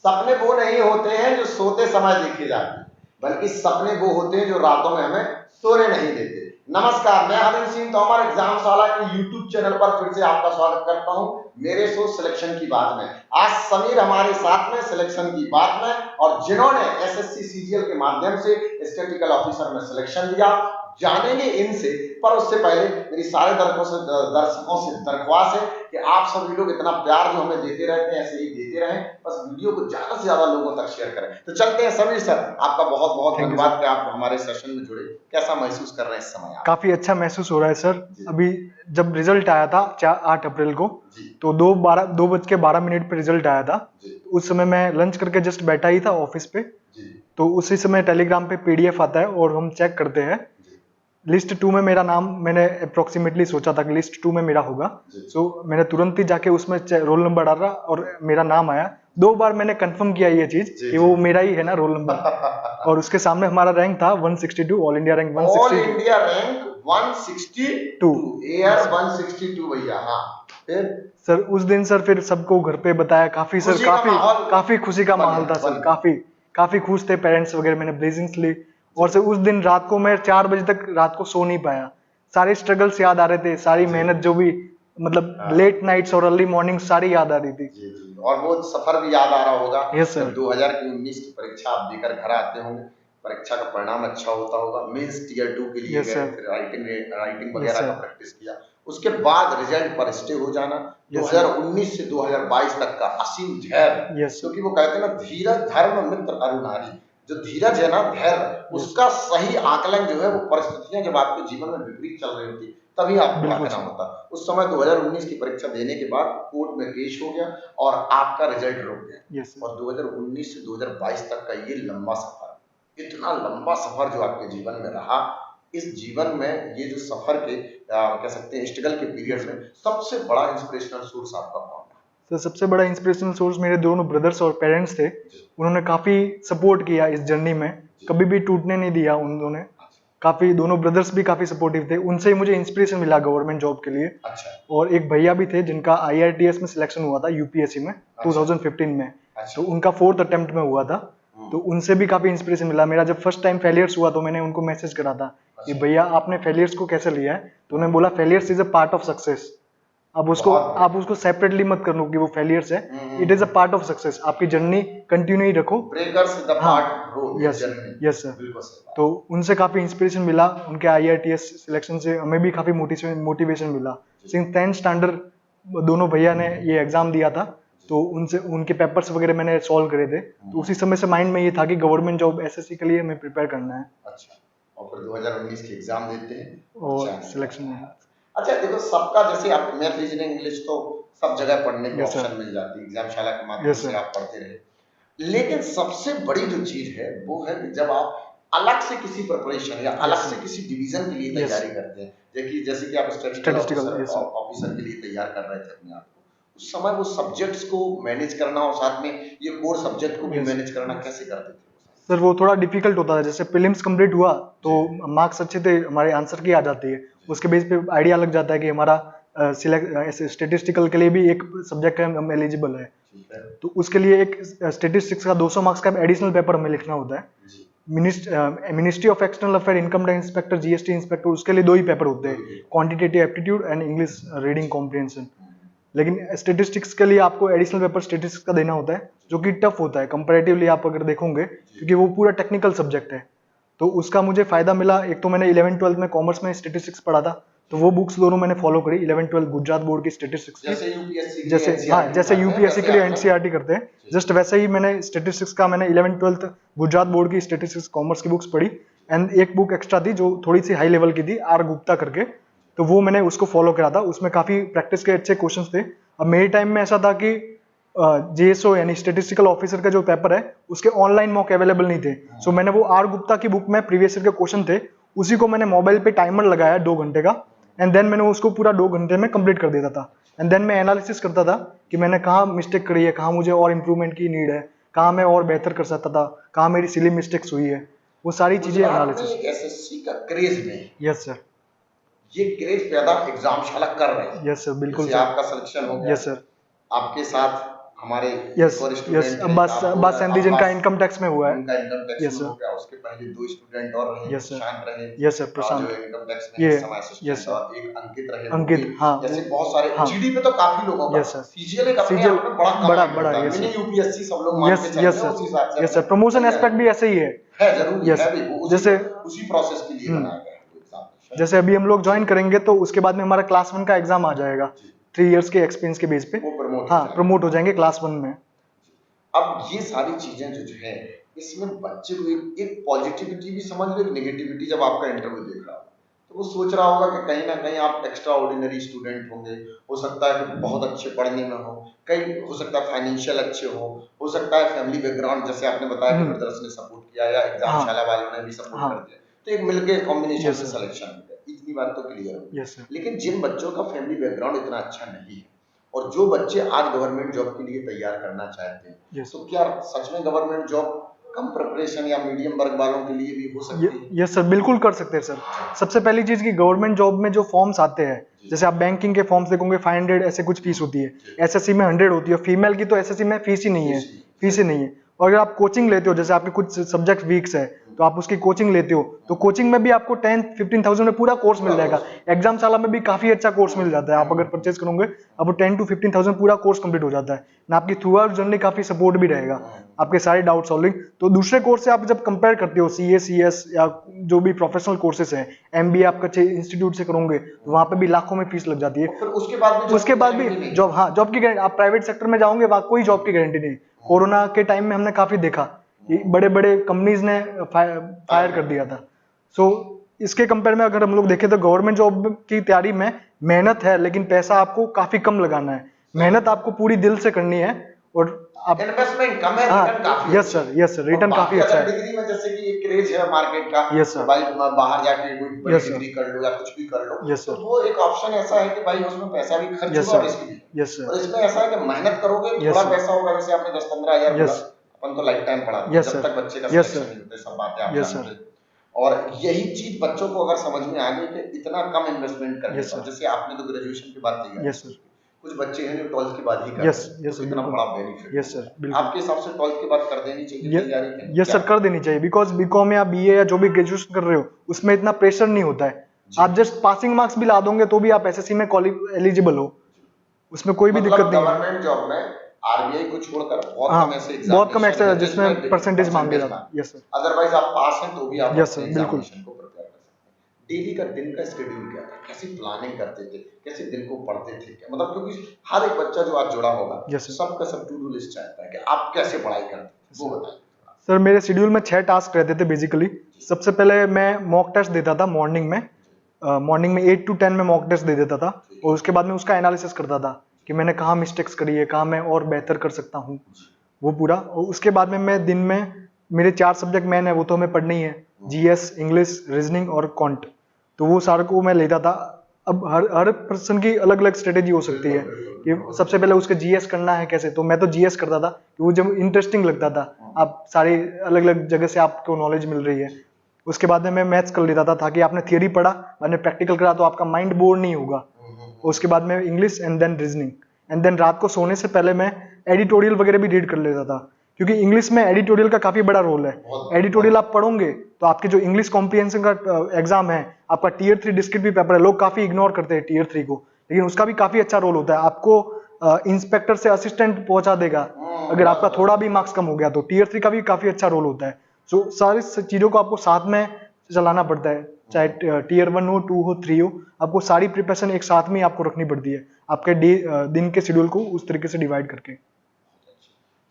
सपने वो नहीं होते हैं जो सोते समय देखे जाते हैं, बल्कि सपने वो होते हैं जो रातों में हमें सोने नहीं देते। नमस्कार, मैं हरीश सिंह तोमर एग्जामशाला के YouTube चैनल पर फिर से आपका स्वागत करता हूं मेरे शो सिलेक्शन की बात में। आज समीर हमारे साथ में सिलेक्शन की बात में, और जिन्होंने एसएससी सीजीएल के माध्यम से स्टैटिस्टिकल ऑफिसर में सिलेक्शन लिया, जानेंगे इनसे। पर उससे पहले मेरी सारे दर्शकों से दरख्वास्त है कि आप सभी लोग इतना प्यार जो हमें देते रहते हैं ऐसे ही देते रहें, बस वीडियो को ज्यादा से ज्यादा लोगों तक शेयर करें। तो चलते हैं समीर सर, आपका बहुत बहुत धन्यवाद कि आप हमारे सेशन में जुड़े। कैसा महसूस कर रहे हैं इस समय आप? काफी अच्छा महसूस हो रहा है सर। अभी जब रिजल्ट आया था 8 अप्रैल को, तो 2:12 पे रिजल्ट आया था। उस समय मैं लंच करके जस्ट बैठा ही था ऑफिस पे, तो उसी समय टेलीग्राम पे पीडीएफ आता है और हम चेक करते हैं। लिस्ट 2 में मेरा नाम, मैंने अप्रोक्सीमेटली सोचा था कि लिस्ट 2 में मेरा होगा। सो मैंने तुरंत ही जाके उसमें रोल नंबर डाला और मेरा नाम आया। 2 बार मैंने कंफर्म किया ये चीज कि वो मेरा ही है ना रोल नंबर। और उसके सामने हमारा रैंक था 162, all India rank 162। All India rank 162, air 162 भैया। हाँ, फिर सर उस दिन सर फिर सबको घर पे बताया, काफी सर काफी खुशी का माहौल था सर। काफी खुश थे पेरेंट्स वगैरह। मैंने ब्लेसिंग्स ली और सर उस दिन रात को मैं 4 बजे तक रात को सो नहीं पाया। सारे स्ट्रगल्स याद आ रहे थे, सारी मेहनत जो भी, मतलब लेट नाइट्स और अर्ली मॉर्निंग सारी याद आ रही थी। और वो सफर भी याद आ रहा होगा। Yes sir. 2019 की परीक्षा आप देकर घर आते होंगे, परीक्षा का परिणाम अच्छा होता होगा, मेंस टीयर 2 के लिए गए, फिर राइटिंग वगैरह का प्रैक्टिस किया, उसके बाद रिजल्ट पर स्टे हो जाना। 2019 से 2022 तक का असीम धैर्य, क्योंकि वो कहते हैं ना, धीरज धर्म मित्र अरुणारी। जो धीरज है ना, धैर्य, उसका सही आकलन जो है, वो परिस्थितियां जब आपके जीवन में विपरीत चल रही होती तभी आपको आकलन होता। उस समय 2019 की परीक्षा देने के बाद कोर्ट में केस हो गया और आपका रिजल्ट रुक गया। और 2019 से 2022 तक का ये लंबा सफर, इतना लंबा सफर जो आपके जीवन में रहा, इस जीवन में ये जो सफर के कह सकते हैं स्ट्रगल के पीरियड में सबसे बड़ा इंस्पिरेशनल सोर्स आपका कौन है? तो सबसे बड़ा इंस्पिरेशनल सोर्स मेरे दोनों ब्रदर्स और पेरेंट्स थे। उन्होंने काफी सपोर्ट किया इस जर्नी में, कभी भी टूटने नहीं दिया उन्होंने। काफी, दोनों ब्रदर्स भी काफी सपोर्टिव थे, उनसे ही मुझे इंस्पिरेशन मिला गवर्नमेंट जॉब के लिए। और एक भैया भी थे जिनका IRTS में सिलेक्शन हुआ था यूपीएससी में 2015 में, तो उनका 4th अटेम्प्ट में हुआ था। तो उनसे भी काफी इंस्पिरेशन मिला। मेरा जब फर्स्ट टाइम फेलियर्स हुआ तो मैंने उनको मैसेज करा था कि भैया आपने फेलियर्स को कैसे लिया है, तो उन्होंने बोला failures is a part of success. आप उसको सेपरेटली मत कर लो कि वो फेलियर्स है, it is a part of success. आपकी जर्नी कंटिन्यू ही रखो। Yes sir. तो उनसे काफी इंस्पिरेशन मिला, उनके IRTS सिलेक्शन से हमें भी काफी मोटिवेशन मिला। सिंस 10th स्टैंडर्ड दोनों भैया ने ये एग्जाम दिया था, तो उनसे उनके पेपर्स वगैरह मैंने सॉल्व करे थे। तो उसी समय से माइंड में ये था कि गवर्नमेंट जॉब SSC के लिए हमें प्रिपेयर करना है। अच्छा, और फिर 2019 की एग्जाम देते हैं और सिलेक्शन में। अच्छा देखो, सबका जैसे आप मैथ रीजनिंग इंग्लिश तो सब जगह पढ़ने की ऑप्शन मिल जाती है, एग्जामशाला के माध्यम से आप पढ़ते रहे। लेकिन सबसे बड़ी जो चीज है वो है कि जब आप अलग से किसी प्रिपरेशन या अलग से किसी डिवीजन के लिए तैयारी करते हैं, जैसे कि आप स्टैटिस्टिकल ऑफिसर के लिए तैयार कर रहे थे अपने आप को, उस समय वो सब्जेक्ट्स को मैनेज करना और साथ में ये कोर सब्जेक्ट को भी मैनेज करना कैसे करते थे? सर वो थोड़ा डिफिकल्ट होता था। जैसे प्रीलिम्स कंप्लीट हुआ तो मार्क्स अच्छे थे, हमारे आंसर की आ जाती है, उसके बेस पे आइडिया लग जाता है कि हमारा स्टेटिस्टिकल के लिए भी एक सब्जेक्ट है, हम एलिजिबल है। तो उसके लिए एक स्टेटिस्टिक्स का 200 मार्क्स का एडिशनल पेपर हमें लिखना होता है। Ministry of external affair, income tax inspector, GST inspector, उसके लिए 2 ही पेपर होते हैं, quantitative aptitude and English reading comprehension. लेकिन स्टेटिस्टिक्स के लिए आपको एडिशनल पेपर स्टेटिस्टिक्स का देना होता है, जो कि टफ होता है कंपैरेटिवली आप अगर देखोगे, क्योंकि वो पूरा टेक्निकल सब्जेक्ट है। तो उसका मुझे फायदा मिला। एक तो मैंने 11th-12th में कॉमर्स में स्टेटिस्टिक्स पढ़ा था, तो वो बुक्स दोनों मैंने फॉलो करी। 11th-12th गुजरात बोर्ड की स्टेटिस्टिक्स की, जैसे यूपीएससी के लिए NCERT करते हैं, जस्ट वैसे ही मैंने स्टेटिस्टिक्स का, मैंने 11th-12th गुजरात बोर्ड की स्टेटिस्टिक्स कॉमर्स की बुक्स पढ़ी। एंड एक बुक एक्स्ट्रा थी जो थोड़ी सी हाई लेवल की थी, R गुप्ता करके, तो वो मैंने उसको फॉलो करा था। उसमें काफी प्रैक्टिस के अच्छे क्वेश्चंस थे। अब मेरे टाइम में ऐसा था कि JSO यानी स्टेटिस्टिकल ऑफिसर का जो पेपर है उसके ऑनलाइन मॉक अवेलेबल नहीं थे। सो मैंने वो R गुप्ता की बुक में प्रीवियस ईयर के क्वेश्चन थे, उसी को मैंने मोबाइल पे टाइमर लगाया 2 घंटे का, एंड देन मैंने उसको पूरा 2 घंटे में कंप्लीट कर देता था। एंड देन मैं एनालिसिस करता था कि मैंने कहाँ मिस्टेक करी है, कहाँ मुझे और इम्प्रूवमेंट की नीड है, कहाँ मैं और बेहतर कर सकता था, कहाँ मेरी सिली मिस्टेक्स हुई है, वो सारी चीजें एनालिसिस। SSC का क्रेज में, यस सर, ये क्रेज पैदा एग्जामशाला कर रहे हैं। यस सर, बिल्कुल सर। आपका सिलेक्शन हो गया। Yes sir. आपके साथ हमारे यस एक और यस स्टूडेंट हैं अब्बास सेंधी जिनका इनकम टैक्स में हुआ है। उनका इनकम टैक्स यस में सर। हो गया, उसके पहले 2 स्टूडेंट और रहे, यस सर। प्रशांत रहे, यस सर जो प्रशांत। इनकम टैक्स में ये इस समय यस असिस्टेंट, सर और एक अंकित रहे, वो अंकित, भी हाँ ऐसे वो, बहुत सारे हाँ जीडी पे तो काफी लोगों का। Yes sir. सीजीएल एक अपने सीजीएल आप में बड़ा बड़ा कमांड बड़ा होता है, यस मिनी सर। यूपीएससी सब लोग मान यस के चल यस रहे हैं, सर। उस हिसाब से यस सर अपना प्रमोशन तैयारी एस्पेक्ट भी ऐसे ही है जरूरी यस है भी, वो जैसे उसी प्रोसेस के लिए बनाया गया है वो एग्जामिनेशन। जैसे अभी हम लोग ज्वाइन करेंगे तो उसके बाद में हमारा क्लास 1 का एग्जाम आ जाएगा, 3 इयर्स के एक्सपीरियंस के बेस पे वो प्रमोट हाँ प्रमोट हो जाएंगे क्लास 1 में। अब ये सारी चीजें जो है, इसमें बच्चे को एक पॉजिटिविटी भी समझ लो, एक नेगेटिविटी, जब आपका इंटरव्यू देख रहा होगा तो वो सोच रहा होगा कि कहीं ना कहीं आप एक्स्ट्रा ऑर्डिनरी स्टूडेंट होंगे, हो सकता है कि बहुत अच्छे पढ़ने में हो, कहीं हो सकता है फाइनेंशियल अच्छे हो सकता है फैमिली बैकग्राउंड, जैसे आपने बताया कि ब्रदर्स ने सपोर्ट किया या एग्जाम हाँ शाला वालों ने भी सपोर्ट हाँ कर दिया, तो एक मिलके कॉम्बिनेशन यस से सर। सिलेक्शन हो गया, इतनी बात तो क्लियर हो। Yes sir. लेकिन जिन बच्चों का फैमिली बैकग्राउंड इतना अच्छा नहीं है और जो बच्चे आज गवर्नमेंट जॉब के लिए तैयार करना चाहते हैं, यस तो क्या सच में गवर्नमेंट जॉब कम प्रिपरेशन या मीडियम वर्ग वालों के लिए भी हो सकती है? यस सर बिल्कुल कर सकते हैं सर। सबसे पहली चीज की गवर्नमेंट जॉब में जो फॉर्म्स आते हैं, जैसे आप बैंकिंग के फॉर्म्स देखोगे 500 ऐसे कुछ फीस होती है, एसएससी में 100 होती है, फीमेल की तो एसएससी में फीस ही नहीं है, फीस ही नहीं है। और अगर आप कोचिंग लेते हो, जैसे आपके कुछ सब्जेक्ट वीक्स है तो आप उसकी कोचिंग लेते हो, तो कोचिंग में भी आपको 10-15,000 में पूरा कोर्स मिल जाएगा। एग्जाम साला में भी काफी अच्छा कोर्स मिल जाता है, आप अगर परचेज करोगे आपको 10-15,000 पूरा कोर्स कंप्लीट हो जाता है ना। आपकी थ्रू आउट जर्नी काफी सपोर्ट भी रहेगा, आपके सारे डाउट सॉल्विंग। तो दूसरे कोर्स से आप जब कंपेयर करते हो, सीए सीएस या जो भी प्रोफेशनल कोर्सेज हैं, एमबीए आप अच्छे इंस्टीट्यूट से करोगे तो वहां पे भी लाखों में फीस लग जाती है। फिर उसके बाद भी जॉब, हाँ जॉब की गारंटी, आप प्राइवेट सेक्टर में जाओगे वहां कोई जॉब की गारंटी नहीं। कोरोना के टाइम में हमने काफी देखा, बड़े बड़े कंपनीज ने फायर कर दिया था। सो इसके कंपेयर में अगर हम लोग देखें तो गवर्नमेंट जॉब की तैयारी में मेहनत है, लेकिन पैसा आपको काफी कम लगाना है। मेहनत आपको पूरी दिल से करनी है और आप इन्वेस्टमेंट कम है, रिटर्न काफी यस सर रिटर्न काफी अच्छा है। डिग्री में जैसे कि एक क्रेज है मार्केट का, यस सर। भाई बाहर जाके कोई बड़ी यस सर। डिग्री कर लो या कुछ भी कर लो, यस तो सर। वो एक ऑप्शन ऐसा है कि भाई उसमें पैसा भी खर्च यस होगा और सर। रिस्क भी। Yes sir. और इसमें ऐसा है कि मेहनत करोगे यस थोड़ा सर। पैसा होगा, जैसे आपने 10-15 हजार बोला, यस अपन तो लाइफ टाइम पढ़ाते हैं यस जब सर। तक बच्चे का यस सिलेक्शन सर। नहीं होते, सब बातें आप यस जानते सर। हैं। और यही चीज बच्चों को अगर समझ में आ गई कि इतना कम इन्वेस्टमेंट करने यस का, सर। जैसे आपने तो ग्रेजुएशन की बात की है, यस सर। कुछ बच्चे हैं जो 12th के बाद ही करते यस हैं, यस तो सर इतना बिल्कुल। बड़ा बेनिफिट। यस सर बिल्कुल। आपके हिसाब से 12th के बाद कर देनी चाहिए तैयारी? यस सर कर देनी चाहिए, बिकॉज बीकॉम या बीए या जो भी ग्रेजुएशन कर रहे हो उसमें इतना प्रेशर नहीं होता है। आप जस्ट पासिंग मार्क्स भी ला दोगे तो भी आप एसएससी में एलिजिबल हो, उसमें कोई भी दिक्कत नहीं है। गवर्नमेंट जॉब में आरबीआई को छोड़कर बहुत हाँ, कम ऐसे बहुत कम ऐसे एग्जामिनेशन है जिसमें परसेंटेज मांगे जाते हैं। Yes sir. अदरवाइज आप पास हैं तो भी आप यस अपने सर बिल्कुल। एग्जामिनेशन को प्रिपेयर कर सकते हैं। डेली का दिन का शेड्यूल क्या था, कैसी प्लानिंग करते थे, कैसे दिन को पढ़ते थे, क्या मतलब, क्योंकि हर एक बच्चा जो आज जुड़ा होगा यस सर। सबका सब टू डू लिस्ट चाहता है कि आप कैसे पढ़ाई करते थे, वो बताइए। सर मेरे शेड्यूल में 6 टास्क रहते थे बेसिकली। सबसे पहले मैं मॉक टेस्ट देता था मॉर्निंग में, मॉर्निंग में 8 to 10 में मॉक टेस्ट दे देता था, और उसके बाद में उसका एनालिसिस करता था कि मैंने कहाँ मिस्टेक्स करी है, कहाँ मैं और बेहतर कर सकता हूँ, वो पूरा। और उसके बाद में मैं दिन में, मेरे 4 सब्जेक्ट मेन है वो तो हमें पढ़ने ही है, जीएस, इंग्लिश, रीजनिंग और क्वांट, तो वो सारे को मैं लेता था। अब हर पर्सन की अलग अलग स्ट्रेटेजी हो सकती है कि सबसे पहले उसके जीएस करना है कैसे, तो मैं तो जीएस करता था कि वो जब इंटरेस्टिंग लगता था, आप सारी अलग अलग जगह से आपको नॉलेज मिल रही है। उसके बाद में मैं मैथ्स कर लेता था ताकि आपने थियरी पढ़ा, मैंने प्रैक्टिकल करा तो आपका माइंड बोर नहीं होगा। उसके बाद में English and then reasoning, and then रात को सोने से पहले मैं एडिटोरियल वगैरह भी रीड कर लेता था, क्योंकि इंग्लिश में एडिटोरियल का काफी बड़ा रोल है। एडिटोरियल आप पढ़ोगे तो आपके जो इंग्लिश कॉम्प्रिहेंशन का एग्जाम है, आपका टीयर 3 डिस्क्रिप्टिव पेपर है, लोग काफी इग्नोर करते हैं टीयर 3 को, लेकिन उसका भी काफी अच्छा रोल होता है। आपको इंस्पेक्टर से असिस्टेंट पहुंचा देगा अगर आपका थोड़ा भी मार्क्स कम हो गया तो। टीयर 3 का भी काफी अच्छा रोल होता है। सो सारी चीजों को आपको साथ में चलाना पड़ता है, चाहे टीयर 1 हो, 2 हो, 3 हो, आपको सारी प्रिपरेशन एक साथ में आपको रखनी पड़ती है, आपके दिन के शेड्यूल को उस तरीके से डिवाइड करके।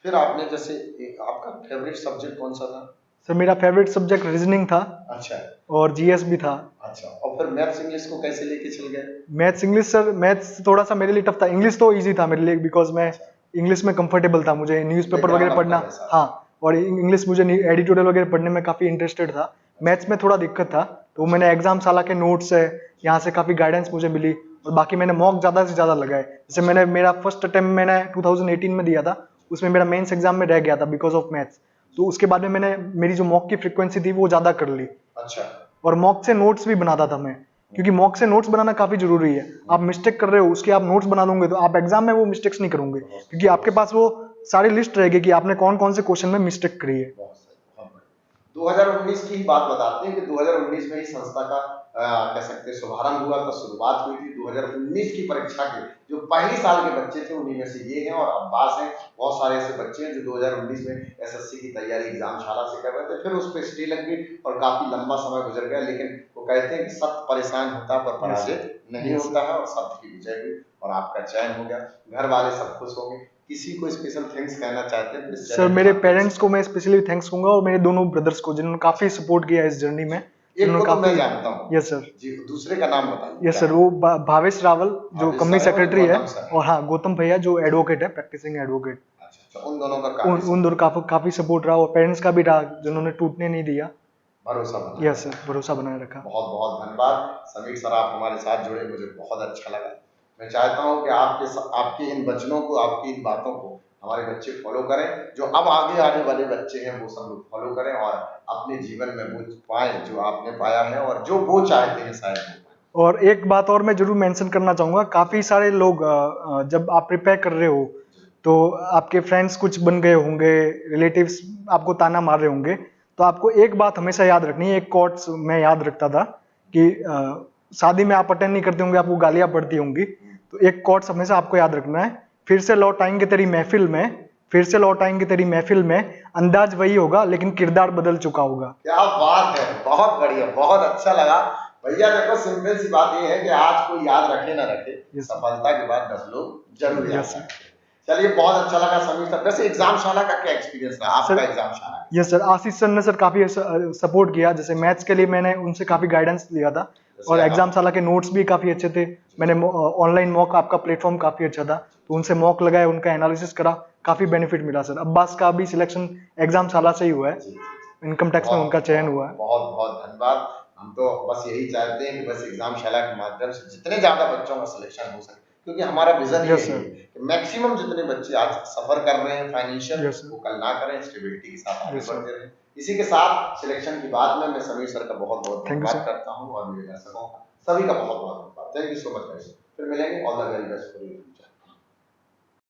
फिर आपने जैसे आपका फेवरेट सब्जेक्ट कौन सा था? सर मेरा फेवरेट सब्जेक्ट रीजनिंग था। अच्छा। और जीएस भी था। अच्छा, और फिर मैथ्स इंग्लिश को कैसे लेके चल गए? मैथ्स इंग्लिश, सर मैथ्स थोड़ा सा मेरे लिए टफ था, इंग्लिश तो इजी था मेरे लिए, बिकॉज मैं इंग्लिश में कंफर्टेबल था, मुझे न्यूज़पेपर वगैरह पढ़ना, हाँ, और इंग्लिश मुझे एडिटोरियल वगैरह पढ़ने में काफी इंटरेस्टेड था। मैथ्स में थोड़ा दिक्कत था, तो मैंने एग्जाम साला के नोट्स है, यहाँ से काफी गाइडेंस मुझे मिली, और बाकी मैंने मॉक ज्यादा से ज्यादा लगाए। जैसे मैंने मेरा फर्स्ट अटेम्प्ट मैंने 2018 में दिया था, उसमें मेरा मेंस एग्जाम में रह गया था बिकॉज ऑफ मैथ्स, तो उसके बाद में मैंने मेरी जो मॉक की फ्रीक्वेंसी थी वो ज्यादा कर ली। अच्छा। और मॉक से नोट्स भी बनाता था मैं, क्योंकि मॉक से नोट्स बनाना काफी जरूरी है। आप मिस्टेक कर रहे हो, उसके आप नोट्स बना लोगे तो आप एग्जाम में वो मिस्टेक्स नहीं करोगे, क्योंकि आपके पास वो सारी लिस्ट रहेगी कि आपने कौन कौन से क्वेश्चन में मिस्टेक करी है। बहुत सही, बहुत बढ़िया। 2019 की बात बताते हैं कि 2019 में ही संस्था का कह सकते हैं शुभारंभ हुआ था, शुरुआत हुई थी। 2019 की परीक्षा के जो पहली साल के बच्चे थे उन्हीं में से ये हैं और अब्बास हैं। बहुत सारे ऐसे बच्चे हैं जो 2019 में एसएससी की तैयारी एग्जामशाला से कर रहे थे, फिर उस पर स्टे लग गई और काफी लंबा समय गुजर गया। लेकिन वो कहते हैं कि सत्य परेशान होता है पर पराजित नहीं होता है, और सत्य की विजय हुई और आपका चयन हो गया। घर वाले सब खुश हो गए। किसी को स्पेशल थैंक्स कहना चाहते हैं? सर मेरे पेरेंट्स को मैं स्पेशली थैंक्स कहूंगा और मेरे दोनों ब्रदर्स को जिन्होंने काफी सपोर्ट किया इस जर्नी में। एक को तो मैं जानता हूँ। Yes sir. जी, दूसरे का नाम बताइए। यस सर, वो भावेश रावल जो भावेश कंपनी सर है और सेक्रेटरी है, गौतम सर है। और हाँ गौतम भैया जो एडवोकेट है, प्रैक्टिसिंग एडवोकेट। अच्छा, उन दोनों का काफी उन दोनों काफी सपोर्ट रहा और पेरेंट्स का भी रहा जिन्होंने टूटने नहीं दिया। भरोसा बनाया। यस सर, भरोसा बनाए रखा। बहुत बहुत धन्यवाद समीर सर, आप हमारे साथ जुड़े, मुझे बहुत अच्छा लगा। मैं चाहता हूँ कि आपके इन वचनों को, आपकी इन बातों को हमारे बच्चे फॉलो करें। जो अब आगे आने वाले बच्चे हैं वो सब लोग फॉलो करें और अपने जीवन में वो पाए जो आपने पाया है और जो वो चाहते हैं शायद वो पाएं। और एक बात और मैं जरूर मेंशन करना चाहूंगा, काफी सारे लोग जब आप प्रिपेयर कर रहे हो तो आपके फ्रेंड्स कुछ बन गए होंगे, रिलेटिव्स आपको ताना मार रहे होंगे, तो आपको एक बात हमेशा याद रखनी है। एक कोट्स मैं याद रखता था कि शादी में आप अटेंड नहीं करते होंगे, आपको गालियां पड़ती होंगी, तो एक कोट्स हमेशा आपको याद रखना है, फिर से लौट आएंगे तेरी महफिल में, फिर से लौट आएंगे तेरी महफिल में, अंदाज वही होगा लेकिन किरदार बदल चुका होगा। क्या बात है, बहुत बढ़िया, बहुत अच्छा लगा भैया। देखो सिंपल सी बात ये है कि आज कोई याद रखे ना रखे, सफलता के बाद 10 लोग जरूर याद रखें। चलिए, बहुत अच्छा लगा समीर सर। वैसे एग्जामशाला का क्या एक्सपीरियंस रहा आपका एग्जामशाला? यस सर, आशीष सर ने सर काफी सपोर्ट किया। जैसे मैथ्स के लिए मैंने उनसे काफी गाइडेंस लिया था और एग्जामशाला के नोट्स भी काफी अच्छे थे। मैंने ऑनलाइन मॉक, आपका प्लेटफॉर्म काफी अच्छा था, तो उनसे मॉक लगाया, उनका एनालिसिस करा, काफी बेनिफिट मिला सर। अब्बास का भी सिलेक्शन एग्जामशाला से ही हुआ है, इनकम टैक्स में उनका चयन हुआ है। बहुत बहुत धन्यवाद। हम तो बस यही चाहते हैं कि बस एग्जामशाला के माध्यम से जितने ज्यादा बच्चों का सिलेक्शन हो सके, क्योंकि हमारा विजन यही है कि मैक्सिमम जितने बच्चे आज सफर कर रहे हैं फाइनेंशियल, वो कल ना करें, स्टेबिलिटी के साथ आगे बढ़ते रहें। इसी के साथ सिलेक्शन की बात में मैं समीर सर का बहुत बहुत धन्यवाद करता हूँ और मेरे दर्शकों का सभी का बहुत बहुत धन्यवाद। Thank you so much. फिर मिलेंगे। All the very best for you.